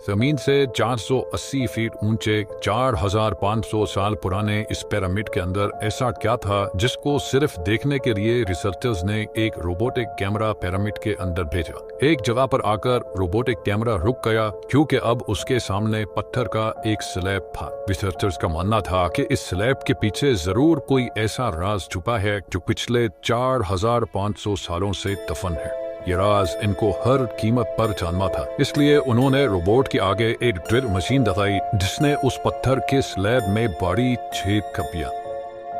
जमीन से 480 फीट ऊंचे 4500 साल पुराने इस पिरामिड के अंदर ऐसा क्या था जिसको सिर्फ देखने के लिए रिसर्चर्स ने एक रोबोटिक कैमरा पिरामिड के अंदर भेजा। एक जगह पर आकर रोबोटिक कैमरा रुक गया क्योंकि अब उसके सामने पत्थर का एक स्लैब था। रिसर्चर्स का मानना था कि इस स्लैब के पीछे जरूर कोई ऐसा राज छुपा है जो पिछले 4500 सालों से दफन है। ये राज इनको हर कीमत पर जानना था, इसलिए उन्होंने रोबोट के आगे एक ड्रिल मशीन दबाई जिसने उस पत्थर के स्लैब में बड़ी छेद कर दिया।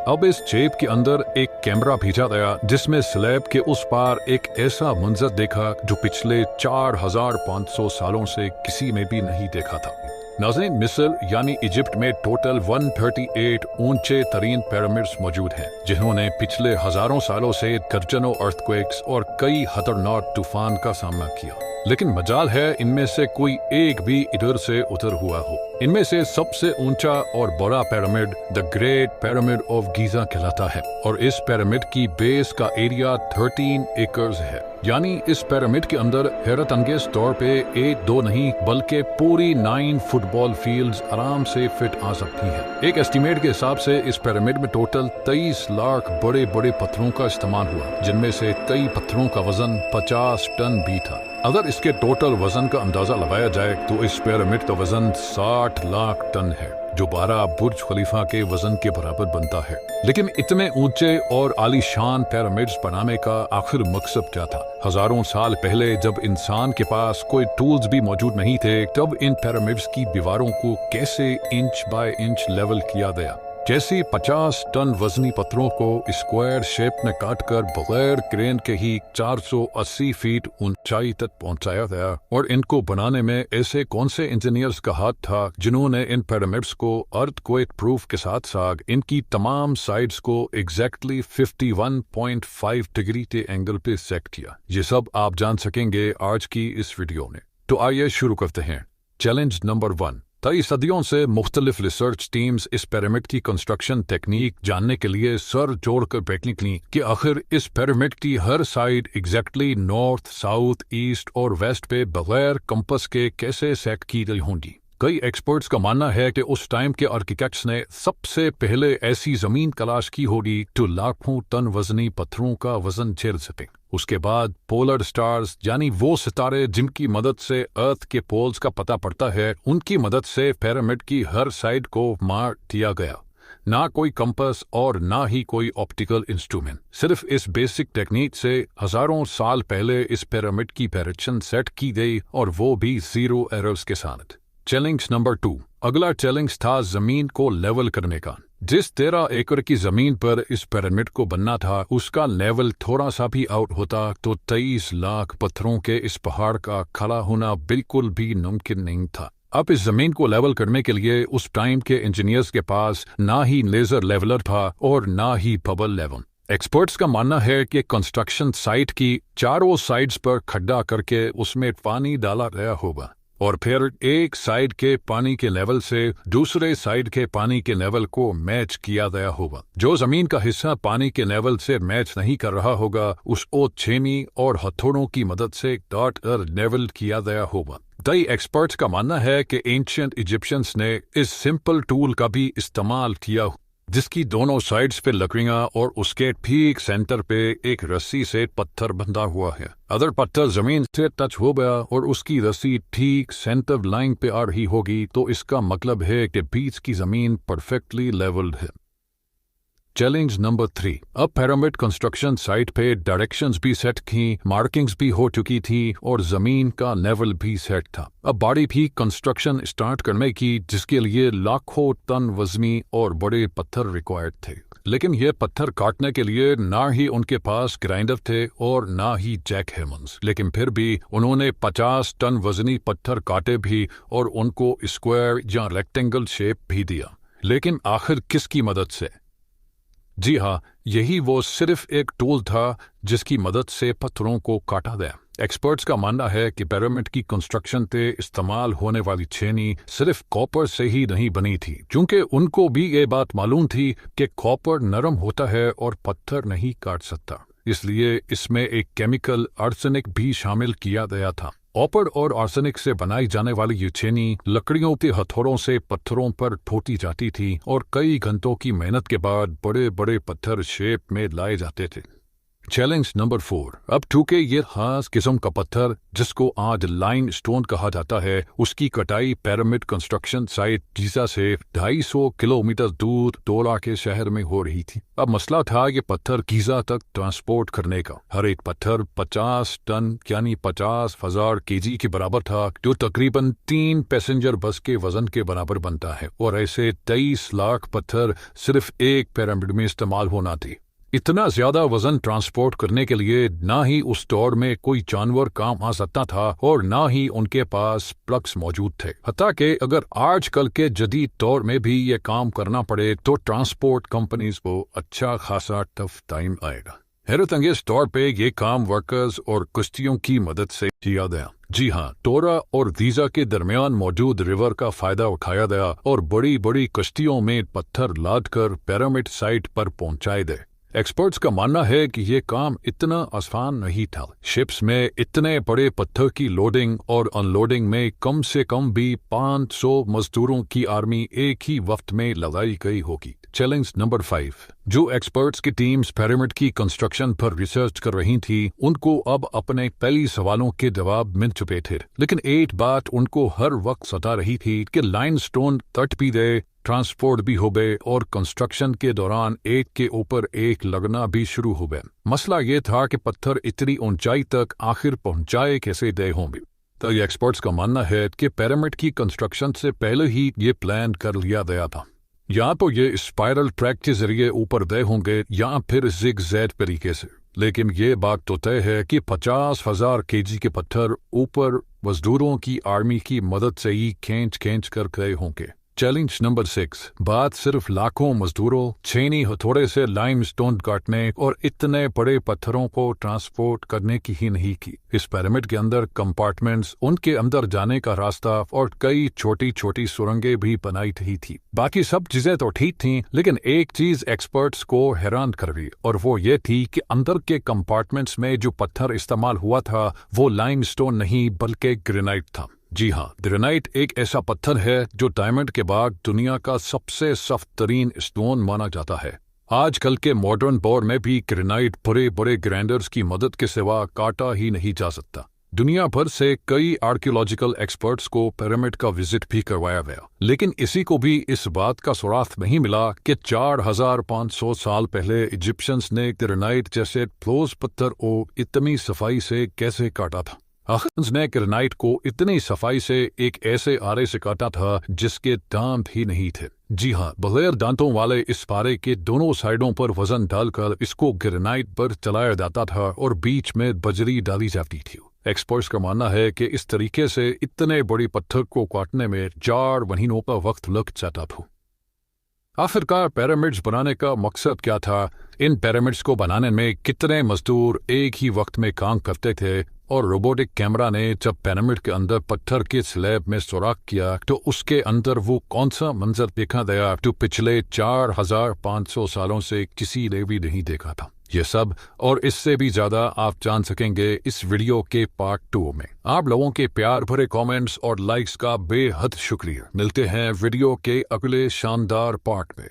अब इस छेद के अंदर एक कैमरा भेजा गया जिसमें स्लैब के उस पार एक ऐसा मंजर देखा जो पिछले 4500 सालों से किसी ने भी नहीं देखा था। नाज़रीन, मिस्र यानी इजिप्ट में टोटल 138 ऊंचे तरीन पिरामिड्स मौजूद हैं जिन्होंने पिछले हजारों सालों से दर्जनों अर्थक्वेक्स और कई खतरनाक तूफान का सामना किया, लेकिन मजाल है इनमें से कोई एक भी इधर से उधर हुआ हो। इनमें से सबसे ऊंचा और बड़ा pyramid the great pyramid of Giza कहलाता है और इस पिरामिड की बेस का एरिया 13 एकर्स है। यानी इस पिरामिड के अंदर हैरत अंगेज तौर पे 1-2 नहीं बल्कि पूरी 9 फुटबॉल फील्ड्स आराम से फिट आ सकती हैं। एक एस्टीमेट के हिसाब से इस पिरामिड में टोटल 23 लाख बड़े बड़े पत्थरों का इस्तेमाल हुआ, जिनमें से कई पत्थरों का वजन 50 टन भी था। अगर इसके टोटल वजन का अंदाजा लगाया जाए तो इस पिरामिड का वजन 60 लाख टन है, जो 12 बुर्ज खलीफा के वजन के बराबर बनता है। लेकिन इतने ऊंचे और आलीशान पिरामिड्स बनाने का आखिर मकसद क्या था? हजारों साल पहले जब इंसान के पास कोई टूल्स भी मौजूद नहीं थे, तब इन पिरामिड्स की दीवारों को कैसे इंच बाय इंच लेवल किया गया। जैसे 50 टन वजनी पत्थरों को स्क्वायर शेप में काटकर बगैर क्रेन के ही 480 फीट ऊंचाई तक पहुंचाया गया। और इनको बनाने में ऐसे कौन से इंजीनियर्स का हाथ था जिन्होंने इन पिरामिड्स को अर्थक्वेक प्रूफ के साथ साथ इनकी तमाम साइड्स को एग्जैक्टली 51.5 डिग्री के एंगल पे सेट किया। ये सब आप जान सकेंगे आज की इस वीडियो में। तो आइए शुरू करते हैं। Challenge number 1। कई सदियों से मुख्तलिफ रिसर्च टीम्स इस पिरामिड की कंस्ट्रक्शन टेक्निक जानने के लिए सर जोड़कर बैठने की कि आखिर इस पिरामिड की हर side exactly north, south, east और वेस्ट पे बगैर कंपास के कैसे सेट की गई होंगी। कई एक्सपर्ट्स का मानना है कि उस टाइम के आर्किटेक्ट्स ने सबसे पहले ऐसी जमीन तलाश की होगी जो लाखों टन वजनी पत्थरों का वजन झेल सके। उसके बाद पोलर स्टार्स यानी वो सितारे जिनकी मदद से अर्थ के पोल्स का पता पड़ता है, उनकी मदद से पिरामिड की हर साइड को मार्क किया गया। ना कोई कंपास और ना ही कोई ऑप्टिकल इंस्ट्रूमेंट, सिर्फ इस बेसिक टेक्निक से हजारों साल पहले इस पिरामिड की डायरेक्शन सेट की गई और वो भी 0 एरर्स के साथ। Challenge number 2। अगला चैलेंज था जमीन को लेवल करने का। जिस 13 एकड़ की जमीन पर इस पिरामिड को बनना था, उसका लेवल थोड़ा सा भी आउट होता तो 23 लाख पत्थरों के इस पहाड़ का खड़ा होना बिल्कुल भी मुमकिन नहीं था। अब इस जमीन को लेवल करने के लिए उस टाइम के इंजीनियर्स के पास ना ही लेजर लेवलर था और ना ही बबल लेवल। एक्सपर्ट्स का मानना है कि कंस्ट्रक्शन साइट की चारों साइड्स पर खड्डा करके उसमें पानी डाला गया होगा और फिर एक साइड के पानी के लेवल से दूसरे साइड के पानी के लेवल को मैच किया गया होगा। जो जमीन का हिस्सा पानी के लेवल से मैच नहीं कर रहा होगा, उसको छेनी और हथौड़ों की मदद से काट कर लेवल किया गया होगा। कई एक्सपर्ट्स का मानना है कि एंशिएंट इजिप्शियंस ने इस सिंपल टूल का भी इस्तेमाल किया, जिसकी दोनों साइड्स पे लकड़ियां और उसके ठीक सेंटर पे एक रस्सी से पत्थर बंधा हुआ है। अगर पत्थर जमीन से टच हो गया और उसकी रस्सी ठीक सेंटर लाइन पे आ रही होगी तो इसका मतलब है कि बीच की जमीन परफेक्टली लेवल्ड है। Challenge number 3। अब पिरामिड कंस्ट्रक्शन साइट पे डायरेक्शंस भी सेट की, मार्किंग्स भी हो चुकी थी और जमीन का लेवल भी सेट था। अब बड़ी भी कंस्ट्रक्शन स्टार्ट करने की, जिसके लिए लाखों टन वजनी और बड़े पत्थर रिक्वायर्ड थे। लेकिन ये पत्थर काटने के लिए ना ही उनके पास ग्राइंडर थे और ना ही जैक हैमर्स, लेकिन फिर भी उन्होंने 50 टन वजनी पत्थर काटे भी और उनको स्क्वायर या रेक्टेंगल शेप भी दिया। लेकिन आखिर किसकी मदद से? जी हाँ, यही वो सिर्फ एक टूल था जिसकी मदद से पत्थरों को काटा गया। एक्सपर्ट्स का मानना है कि पिरामिड की कंस्ट्रक्शन पे इस्तेमाल होने वाली छेनी सिर्फ कॉपर से ही नहीं बनी थी, क्योंकि उनको भी ये बात मालूम थी कि कॉपर नरम होता है और पत्थर नहीं काट सकता। इसलिए इसमें एक केमिकल आर्सेनिक भी शामिल किया गया था। ऑपर और आर्सेनिक से बनाई जाने वाली ये छेनी लकड़ियों के हथौड़ों से पत्थरों पर ठोकी जाती थी और कई घंटों की मेहनत के बाद बड़े बड़े पत्थर शेप में लाए जाते थे। Challenge number 4। अब चूंकि ये खास किस्म का पत्थर जिसको आज लाइन स्टोन कहा जाता है, उसकी कटाई पिरामिड कंस्ट्रक्शन साइट गीजा से 250 किलोमीटर दूर डोला के शहर में हो रही थी। अब मसला था ये पत्थर गीजा तक ट्रांसपोर्ट करने का। हर एक पत्थर 50 टन यानी 50,000 केजी के बराबर था, जो तकरीबन 3 पैसेंजर बस के वजन के बराबर बनता है। और ऐसे 23 लाख पत्थर सिर्फ एक पिरामिड में इस्तेमाल होना थी। इतना ज्यादा वजन ट्रांसपोर्ट करने के लिए ना ही उस दौर में कोई जानवर काम आ सकता था और ना ही उनके पास प्लग्स मौजूद थे। हत्ता कि अगर आजकल के जदीद दौर में भी ये काम करना पड़े तो ट्रांसपोर्ट कंपनीज को अच्छा खासा टफ टाइम आएगा। हैरत अंगेज तौर पे ये काम वर्कर्स और कुश्तियों की मदद से किया गया। जी हाँ, टोरा और गीजा के दरमियान मौजूद रिवर का फायदा उठाया गया और बड़ी बड़ी कश्तियों में पत्थर लाद कर पिरामिड साइट पर पहुंचाए गए। एक्सपर्ट्स का मानना है कि ये काम इतना आसान नहीं था। शिप्स में इतने बड़े पत्थर की लोडिंग और अनलोडिंग में कम से कम भी 500 मजदूरों की आर्मी एक ही वक्त में लगाई गई होगी। Challenge number 5। जो एक्सपर्ट्स की टीम्स पिरामिड की कंस्ट्रक्शन पर रिसर्च कर रही थी, उनको अब अपने पहली सवालों के जवाब मिल चुके थे, लेकिन एक बात उनको हर वक्त सता रही थी कि लाइमस्टोन तट भी गए, ट्रांसपोर्ट भी हो गए और कंस्ट्रक्शन के दौरान एक के ऊपर एक लगना भी शुरू हो गए। मसला ये था कि पत्थर इतनी ऊंचाई तक आखिर पहुंचाए कैसे गए होंगे। तो ये एक्सपर्ट्स का मानना है कि पिरामिड की कंस्ट्रक्शन से पहले ही ये प्लान कर लिया गया था। या तो ये स्पाइरल ट्रैक के जरिए ऊपर गए होंगे या फिर जिग-जैग तरीके से, लेकिन ये बात तो तय है कि 50,000 केजी के पत्थर ऊपर मजदूरों की आर्मी की मदद से ही खींच कर गए होंगे। Challenge number 6। बात सिर्फ लाखों मजदूरों, छेनी हथौड़े से लाइमस्टोन काटने और इतने बड़े पत्थरों को ट्रांसपोर्ट करने की ही नहीं की। इस पिरामिड के अंदर कंपार्टमेंट्स, उनके अंदर जाने का रास्ता और कई छोटी छोटी सुरंगें भी बनाई गई थी। बाकी सब चीजें तो ठीक थीं, लेकिन एक चीज एक्सपर्ट्स को हैरान कर गई और वो ये थी कि अंदर के कंपार्टमेंट्स में जो पत्थर इस्तेमाल हुआ था वो लाइमस्टोन नहीं बल्कि ग्रेनाइट था। जी हाँ, ग्रेनाइट एक ऐसा पत्थर है जो डायमंड के बाद दुनिया का सबसे सख्त तरीन स्टोन माना जाता है। आजकल के मॉडर्न दौर में भी ग्रेनाइट बड़े बड़े ग्राइंडर्स की मदद के सिवा काटा ही नहीं जा सकता। दुनिया भर से कई आर्कियोलॉजिकल एक्सपर्ट्स को पिरामिड का विजिट भी करवाया गया, लेकिन इसी को भी इस बात का सुराग नहीं मिला कि 4500 साल पहले इजिप्शियंस ने ग्रेनाइट जैसे ठोस पत्थर को इतनी सफाई से कैसे काटा था। आखिर ने ग्रेनाइट को इतनी सफाई से एक ऐसे आरे से काटा था जिसके दांत ही नहीं थे। जी हाँ, बगैर दांतों वाले इस पारे के दोनों साइडों पर वजन डालकर इसको ग्रेनाइट पर चलाया जाता था और बीच में बजरी डाली जाती थी। एक्सपर्ट्स का मानना है कि इस तरीके से इतने बड़ी पत्थर को काटने में 4 महीनों का वक्त लग जाता था। आखिरकार पिरामिड्स बनाने का मकसद क्या था? इन पिरामिड्स को बनाने में कितने मजदूर एक ही वक्त में काम करते थे? और रोबोटिक कैमरा ने जब पिरामिड के अंदर पत्थर के स्लैब में सुराख किया तो उसके अंदर वो कौन सा मंजर देखा गया जो पिछले 4500 सालों से किसी ने भी नहीं देखा था। ये सब और इससे भी ज्यादा आप जान सकेंगे इस वीडियो के पार्ट 2 में। आप लोगों के प्यार भरे कमेंट्स और लाइक्स का बेहद शुक्रिया। मिलते हैं वीडियो के अगले शानदार पार्ट में।